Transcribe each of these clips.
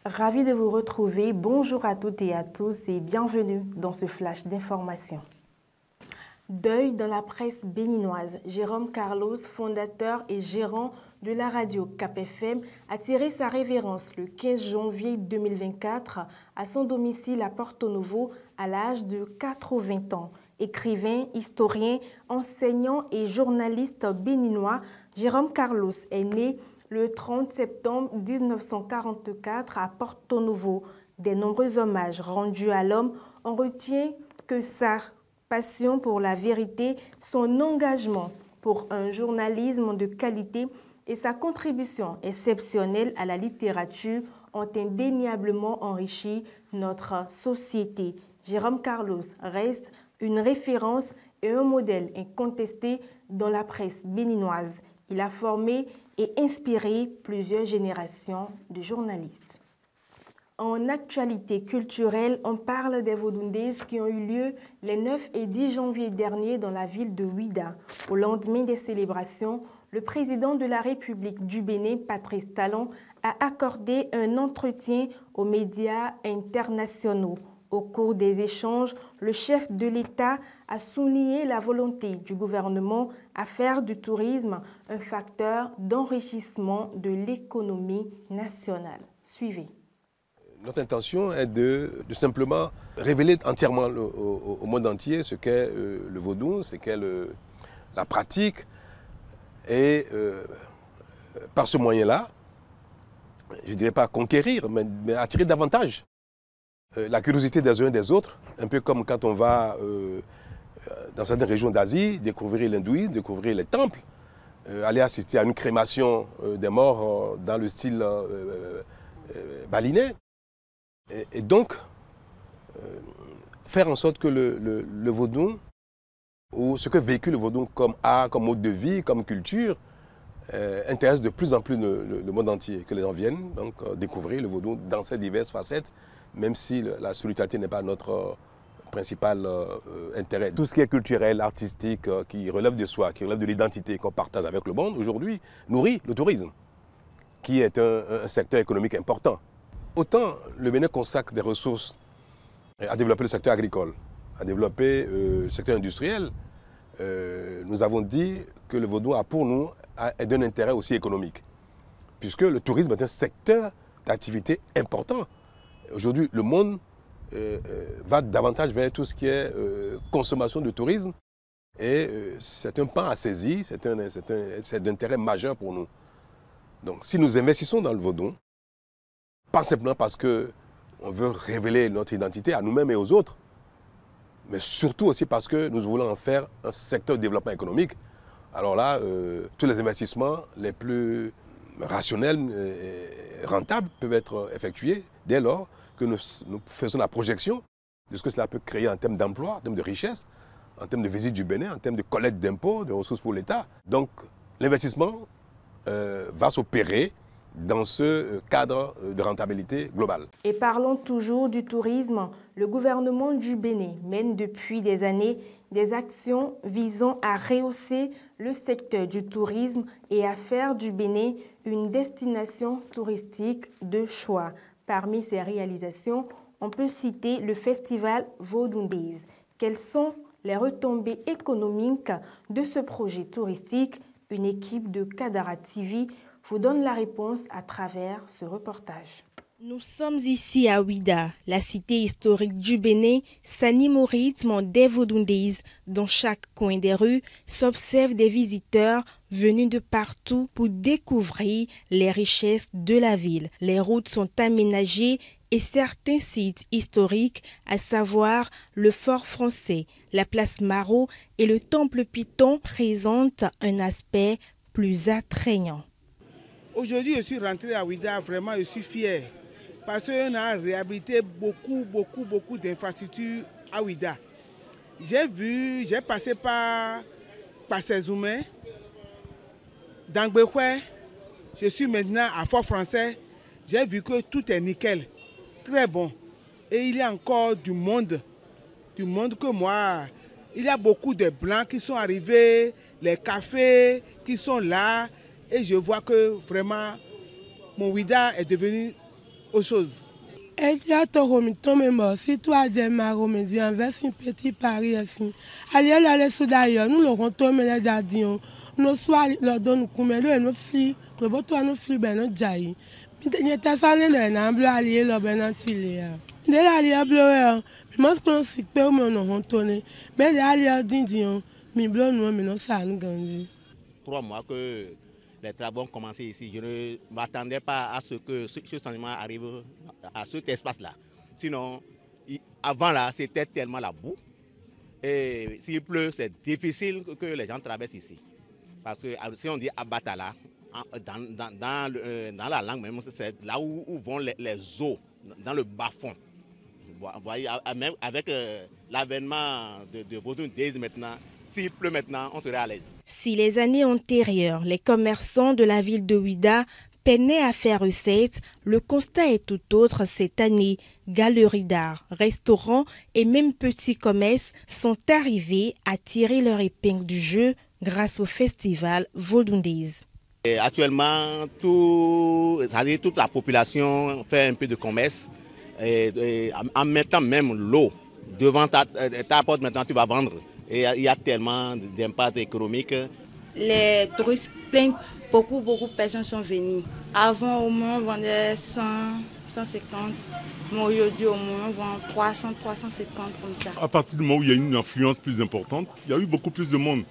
Ravi de vous retrouver. Bonjour à toutes et à tous et bienvenue dans ce flash d'information. Deuil dans la presse béninoise. Jérôme Carlos, fondateur et gérant de la radio Cap FM, a tiré sa révérence le 15 janvier 2024 à son domicile à Porto Novo à l'âge de 80 ans. Écrivain, historien, enseignant et journaliste béninois, Jérôme Carlos est né le 30 septembre 1944 à Porto Novo. Des nombreux hommages rendus à l'homme, on retient que sa passion pour la vérité, son engagement pour un journalisme de qualité et sa contribution exceptionnelle à la littérature ont indéniablement enrichi notre société. Jérôme Carlos reste une référence et un modèle incontesté dans la presse béninoise. Il a formé et inspiré plusieurs générations de journalistes. En actualité culturelle, on parle des Vodundes qui ont eu lieu les 9 et 10 janvier dernier dans la ville de Ouidah. Au lendemain des célébrations, le président de la République du Bénin, Patrice Talon, a accordé un entretien aux médias internationaux. Au cours des échanges, le chef de l'État a souligné la volonté du gouvernement à faire du tourisme un facteur d'enrichissement de l'économie nationale. Suivez. Notre intention est de simplement révéler entièrement au monde entier ce qu'est le vaudou, ce qu'est la pratique. Et par ce moyen-là, je ne dirais pas conquérir, mais attirer davantage la curiosité des uns et des autres, un peu comme quand on va dans certaines régions d'Asie, découvrir l'hindouisme, découvrir les temples, aller assister à une crémation des morts dans le style balinais. Et donc, faire en sorte que le vaudou, ou ce que véhicule le vaudou comme art, comme mode de vie, comme culture, intéresse de plus en plus le monde entier, que les gens viennent donc, découvrir le vaudou dans ses diverses facettes, même si la spiritualité n'est pas notre principal intérêt. Tout ce qui est culturel, artistique, qui relève de soi, qui relève de l'identité qu'on partage avec le monde, aujourd'hui, nourrit le tourisme, qui est un secteur économique important. Autant le Bénin consacre des ressources à développer le secteur agricole, à développer le secteur industriel, nous avons dit que le vaudou a pour nous est d'un intérêt aussi économique, puisque le tourisme est un secteur d'activité important. Aujourd'hui, le monde va davantage vers tout ce qui est consommation de tourisme, et c'est un pan à saisir, c'est d'intérêt majeur pour nous. Donc si nous investissons dans le vaudou, pas simplement parce qu'on veut révéler notre identité à nous-mêmes et aux autres, mais surtout aussi parce que nous voulons en faire un secteur de développement économique. Alors là, tous les investissements les plus rationnels et rentables peuvent être effectués dès lors que nous faisons la projection de ce que cela peut créer en termes d'emploi, en termes de richesse, en termes de visite du Bénin, en termes de collecte d'impôts, de ressources pour l'État. Donc l'investissement va s'opérer dans ce cadre de rentabilité globale. Et parlons toujours du tourisme. Le gouvernement du Bénin mène depuis des années des actions visant à rehausser le secteur du tourisme et à faire du Bénin une destination touristique de choix. Parmi ces réalisations, on peut citer le festival Vodundes. Quelles sont les retombées économiques de ce projet touristique? Une équipe de Kadara TV vous donne la réponse à travers ce reportage. Nous sommes ici à Ouidah, la cité historique du Bénin, s'anime au rythme des Vodundes. Dans chaque coin des rues s'observent des visiteurs venus de partout pour découvrir les richesses de la ville. Les routes sont aménagées et certains sites historiques, à savoir le fort français, la place Marot et le temple Python, présentent un aspect plus attrayant. Aujourd'hui, je suis rentré à Ouidah, vraiment je suis fier parce qu'on a réhabilité beaucoup d'infrastructures à Ouidah. J'ai passé par Sezumé, Dangbekwe, je suis maintenant à Fort Français, j'ai vu que tout est nickel, très bon. Et il y a encore du monde que moi, il y a beaucoup de blancs qui sont arrivés, les cafés qui sont là, et je vois que vraiment mon Ouidah est devenu autre chose. Et il y a ton même si toi j'ai ma remédie envers un petit pari ainsi. Allez aller sous d'ailleurs, nous l'aurons tombé les jardins. Nous soir leur donne comme et nous filles, le boto nous filles ben nous jaillit. Il y a ça les bleu allié le ben antilé. De l'allié bleu, mais qu'on s'y peut mais on tourné. Mais l'allié d'indian, mi bleu nous mais non ça nous gagner. 3 mois que les travaux ont commencé ici. Je ne m'attendais pas à ce que ce changement arrive à cet espace-là. Sinon, avant là, c'était tellement la boue. Et s'il pleut, c'est difficile que les gens traversent ici. Parce que si on dit Abatala, dans la langue même, c'est là où vont les eaux, dans le bas-fond. Vous voyez, même avec l'avènement de Vodou Days maintenant, s'il pleut maintenant, on serait à l'aise. Si les années antérieures, les commerçants de la ville de Ouidah peinaient à faire recette, le constat est tout autre cette année. Galeries d'art, restaurants et même petits commerces sont arrivés à tirer leur épingle du jeu grâce au festival Vodou Days. Actuellement, toute la population fait un peu de commerce en mettant même l'eau devant ta porte. Maintenant, tu vas vendre. Et il y a tellement d'impact économique. Les touristes plaignent, beaucoup de personnes sont venues. Avant, au moins, on vendait 100, 150. Mais aujourd'hui, au moins, on vend 300, 350 comme ça. À partir du moment où il y a une influence plus importante, il y a eu beaucoup plus de monde.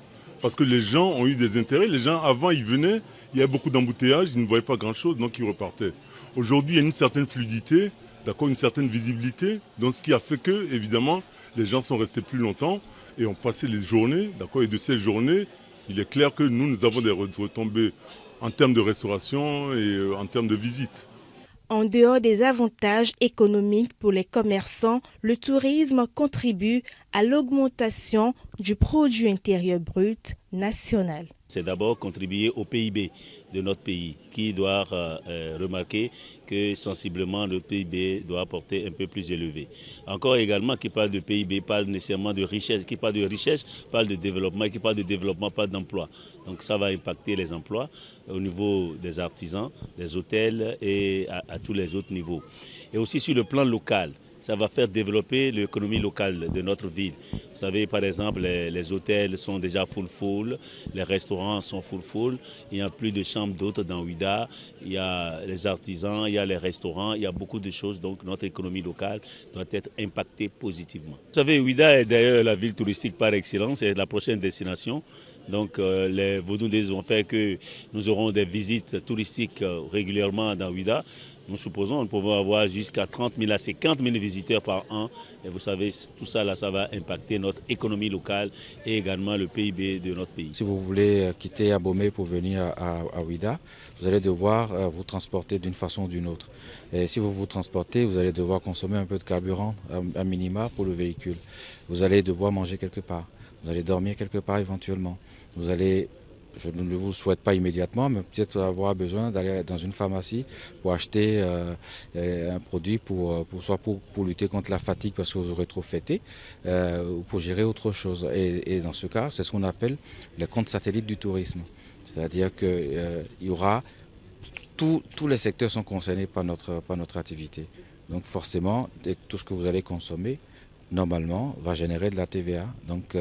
Parce que les gens ont eu des intérêts. Les gens, avant, ils venaient, il y avait beaucoup d'embouteillages, ils ne voyaient pas grand-chose, donc ils repartaient. Aujourd'hui, il y a une certaine fluidité, d'accord, une certaine visibilité. Donc, ce qui a fait que, évidemment, les gens sont restés plus longtemps et ont passé les journées, d'accord. Et de ces journées, il est clair que nous avons des retombées en termes de restauration et en termes de visite. En dehors des avantages économiques pour les commerçants, le tourisme contribue à l'augmentation du produit intérieur brut national. C'est d'abord contribuer au PIB de notre pays, qui doit remarquer que sensiblement le PIB doit porter un peu plus élevé. Encore également, qui parle de PIB, parle nécessairement de richesse, qui parle de richesse, parle de développement, qui parle de développement, parle d'emploi. Donc ça va impacter les emplois au niveau des artisans, des hôtels et à tous les autres niveaux. Et aussi sur le plan local. Ça va faire développer l'économie locale de notre ville. Vous savez, par exemple, les hôtels sont déjà full, les restaurants sont full, il n'y a plus de chambres d'hôtes dans Ouidah, il y a les artisans, il y a les restaurants, il y a beaucoup de choses, donc notre économie locale doit être impactée positivement. Vous savez, Ouidah est d'ailleurs la ville touristique par excellence, c'est la prochaine destination. Donc les Vodou Days ont fait que nous aurons des visites touristiques régulièrement dans Ouidah. Nous supposons que nous pouvons avoir jusqu'à 30 000 à 50 000 visiteurs par an. Et vous savez, tout ça, là, ça va impacter notre économie locale et également le PIB de notre pays. Si vous voulez quitter Abomey pour venir à Ouidah, vous allez devoir vous transporter d'une façon ou d'une autre. Et si vous vous transportez, vous allez devoir consommer un peu de carburant à minima pour le véhicule. Vous allez devoir manger quelque part. Vous allez dormir quelque part éventuellement. Vous allez, je ne vous le souhaite pas immédiatement, mais peut-être avoir besoin d'aller dans une pharmacie pour acheter un produit soit pour lutter contre la fatigue parce que vous aurez trop fêté, ou pour gérer autre chose. Et dans ce cas, c'est ce qu'on appelle les comptes satellites du tourisme. C'est-à-dire qu'il y aura, tous les secteurs sont concernés par notre activité. Donc forcément, tout ce que vous allez consommer, normalement, va générer de la TVA. Donc,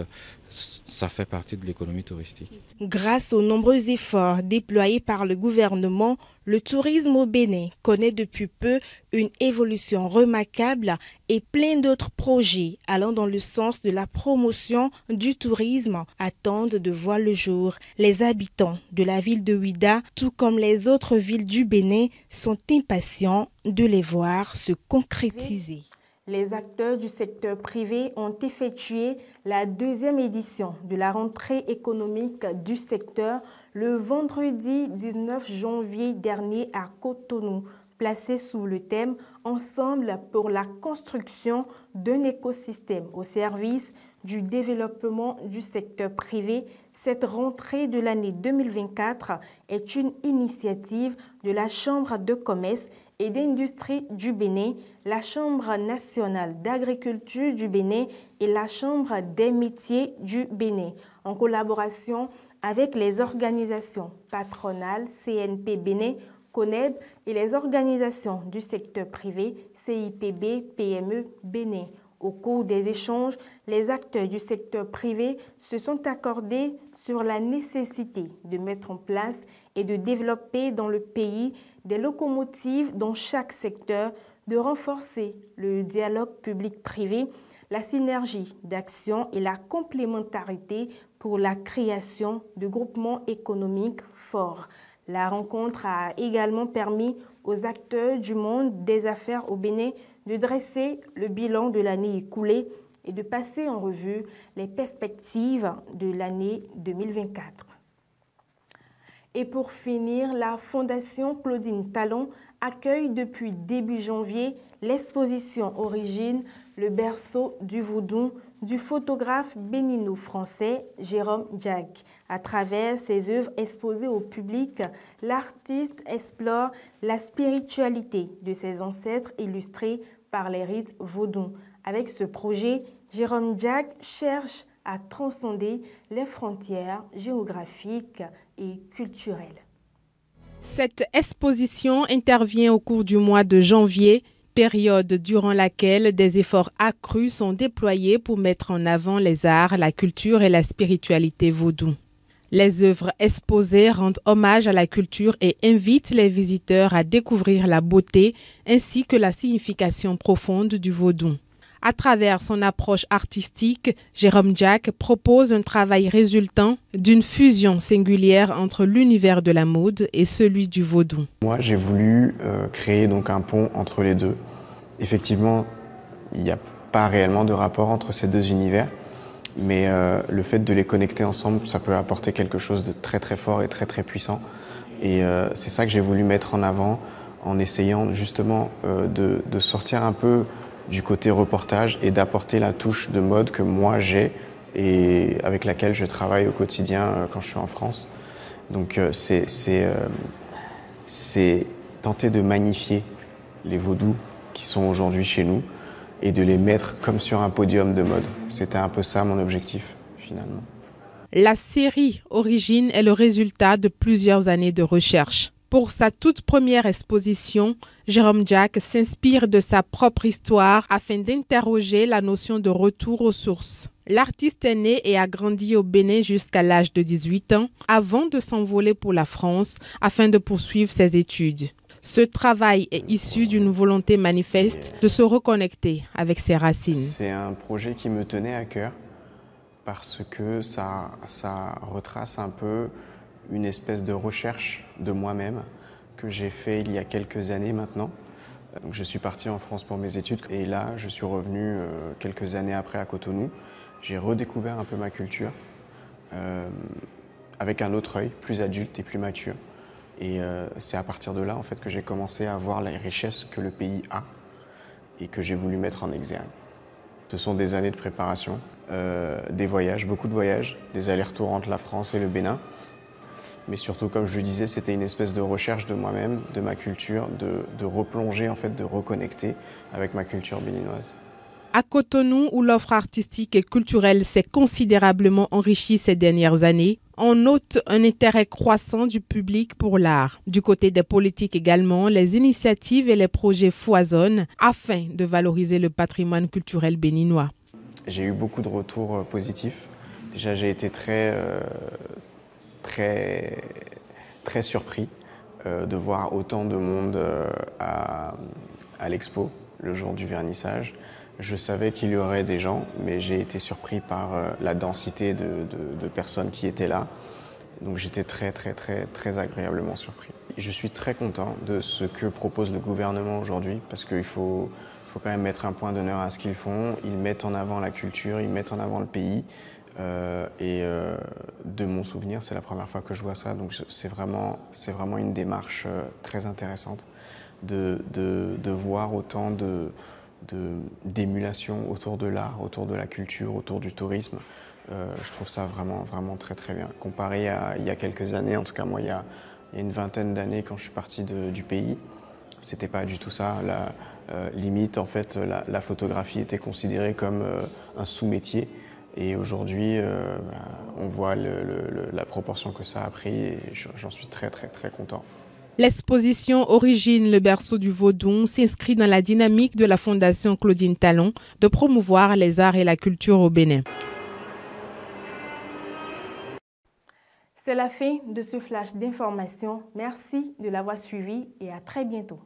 ça fait partie de l'économie touristique. Grâce aux nombreux efforts déployés par le gouvernement, le tourisme au Bénin connaît depuis peu une évolution remarquable et plein d'autres projets allant dans le sens de la promotion du tourisme attendent de voir le jour. Les habitants de la ville de Ouidah, tout comme les autres villes du Bénin, sont impatients de les voir se concrétiser. Les acteurs du secteur privé ont effectué la deuxième édition de la rentrée économique du secteur le vendredi 19 janvier dernier à Cotonou, placée sous le thème « Ensemble pour la construction d'un écosystème au service du développement du secteur privé ». Cette rentrée de l'année 2024 est une initiative de la Chambre de commerce et d'industrie du Bénin, la Chambre nationale d'agriculture du Bénin et la Chambre des métiers du Bénin, en collaboration avec les organisations patronales CNP Bénin, CONED et les organisations du secteur privé, CIPB, PME, Bénin. Au cours des échanges, les acteurs du secteur privé se sont accordés sur la nécessité de mettre en place et de développer dans le pays des locomotives dans chaque secteur, de renforcer le dialogue public-privé, la synergie d'action et la complémentarité pour la création de groupements économiques forts. La rencontre a également permis aux acteurs du monde des affaires au Bénin de dresser le bilan de l'année écoulée et de passer en revue les perspectives de l'année 2024. Et pour finir, la Fondation Claudine Talon accueille depuis début janvier l'exposition Origine, le berceau du vaudou, du photographe bénino-français Jérôme Diack. À travers ses œuvres exposées au public, l'artiste explore la spiritualité de ses ancêtres illustrés par les rites vaudous. Avec ce projet, Jérôme Diack cherche à transcender les frontières géographiques et culturelles. Cette exposition intervient au cours du mois de janvier, période durant laquelle des efforts accrus sont déployés pour mettre en avant les arts, la culture et la spiritualité vaudou. Les œuvres exposées rendent hommage à la culture et invitent les visiteurs à découvrir la beauté ainsi que la signification profonde du vaudou. À travers son approche artistique, Jérôme Diack propose un travail résultant d'une fusion singulière entre l'univers de la mode et celui du vaudou. Moi, j'ai voulu créer donc un pont entre les deux. Effectivement, il n'y a pas réellement de rapport entre ces deux univers, mais le fait de les connecter ensemble, ça peut apporter quelque chose de très très fort et très très puissant. Et c'est ça que j'ai voulu mettre en avant en essayant justement de sortir un peu du côté reportage et d'apporter la touche de mode que moi j'ai et avec laquelle je travaille au quotidien quand je suis en France. Donc c'est tenter de magnifier les vaudous qui sont aujourd'hui chez nous et de les mettre comme sur un podium de mode. C'était un peu ça mon objectif finalement. La série Origine est le résultat de plusieurs années de recherche. Pour sa toute première exposition, Jérôme Diack s'inspire de sa propre histoire afin d'interroger la notion de retour aux sources. L'artiste est né et a grandi au Bénin jusqu'à l'âge de 18 ans avant de s'envoler pour la France afin de poursuivre ses études. Ce travail est issu d'une volonté manifeste de se reconnecter avec ses racines. C'est un projet qui me tenait à cœur parce que ça retrace un peu une espèce de recherche de moi-même que j'ai fait il y a quelques années maintenant. Donc, je suis parti en France pour mes études et là je suis revenu quelques années après à Cotonou. J'ai redécouvert un peu ma culture avec un autre œil, plus adulte et plus mature. Et c'est à partir de là en fait que j'ai commencé à voir les richesses que le pays a et que j'ai voulu mettre en exergue. Ce sont des années de préparation, des voyages, beaucoup de voyages, des allers-retours entre la France et le Bénin. Mais surtout, comme je le disais, c'était une espèce de recherche de moi-même, de ma culture, de replonger, en fait, de reconnecter avec ma culture béninoise. À Cotonou, où l'offre artistique et culturelle s'est considérablement enrichie ces dernières années, on note un intérêt croissant du public pour l'art. Du côté des politiques également, les initiatives et les projets foisonnent afin de valoriser le patrimoine culturel béninois. J'ai eu beaucoup de retours positifs. Déjà, j'ai été très surpris de voir autant de monde à l'expo le jour du vernissage. Je savais qu'il y aurait des gens, mais j'ai été surpris par la densité de personnes qui étaient là. Donc j'étais très agréablement surpris. Je suis très content de ce que propose le gouvernement aujourd'hui parce qu'il faut quand même mettre un point d'honneur à ce qu'ils font. Ils mettent en avant la culture, ils mettent en avant le pays. De mon souvenir, c'est la première fois que je vois ça, donc c'est vraiment une démarche très intéressante de voir autant d'émulation autour de l'art, autour de la culture, autour du tourisme. Je trouve ça vraiment très bien. Comparé à il y a quelques années, en tout cas moi il y a une vingtaine d'années quand je suis parti du pays, c'était pas du tout ça. Limite en fait la photographie était considérée comme un sous-métier. Et aujourd'hui, on voit la proportion que ça a pris et j'en suis très content. L'exposition Origine, le berceau du Vaudou s'inscrit dans la dynamique de la Fondation Claudine Talon de promouvoir les arts et la culture au Bénin. C'est la fin de ce flash d'information. Merci de l'avoir suivi et à très bientôt.